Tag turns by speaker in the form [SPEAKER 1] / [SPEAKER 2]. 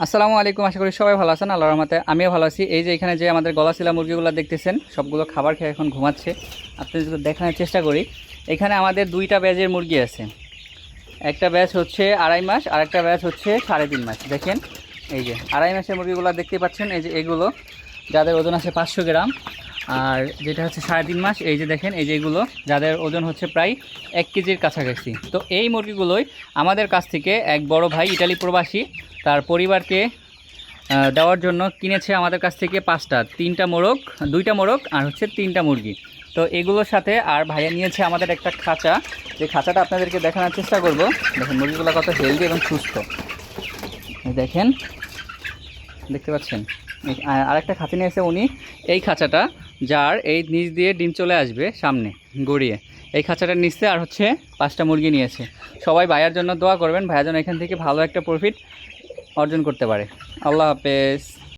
[SPEAKER 1] আসসালামু আলাইকুম। আশা করি সবাই ভালো আছেন। আল্লাহর রহমতে আমিও ভালো আছি। এই যে এখানে যে আমাদের গলাশিলা মুরগিগুলো দেখতেছেন, সবগুলো খাবার খেয়ে এখন ঘুমাচ্ছে। আপনাদের যদি দেখানোর চেষ্টা করি, এখানে আমাদের দুইটা ব্যাচের মুরগি আছে। একটা ব্যাচ হচ্ছে 2.5 মাস আর একটা ব্যাচ হচ্ছে 3.5 মাস। দেখেন এই যে 2.5 মাসের মুরগিগুলো দেখতে পাচ্ছেন, এই যে এগুলো যাদের ওজন আছে 500 গ্রাম। আর যেটা হচ্ছে 3.5 মাস, এই যে দেখেন এই যে এগুলো যাদের ওজন হচ্ছে প্রায় 1 কেজির কাছাকাছি। তো এই মুরগিগুলোই আমাদের কাছ থেকে এক বড় ভাই ইটালি প্রবাসী তার পরিবারকে দেওয়ার জন্য কিনেছে আমাদের কাছ থেকে 5টা, 3টা মোরগ, 2টা মোরগ আর হচ্ছে 3টা মুরগি। তো এগুলোর সাথে আর ভাইয়া নিয়েছে আমাদের একটা খাঁচা, যে খাঁচাটা আপনাদেরকে দেখানোর চেষ্টা করব। দেখেন মুরগিগুলো কত হেলদি এবং সুস্থ। দেখেন, দেখতে পাচ্ছেন আরেকটা খাঁচা নিয়েছে উনি। এই খাঁচাটা যার এই নিচ দিয়ে ডিম চলে আসবে সামনে গড়িয়ে, এই খাঁচাটা নিচ্ছে। আর হচ্ছে 5টা মুরগি নিয়েছে। সবাই ভাইয়ার জন্য দোয়া করবেন, ভাইয়া যেন এখান থেকে ভালো একটা প্রফিট অর্জন করতে পারে। আল্লাহ হাফেজ।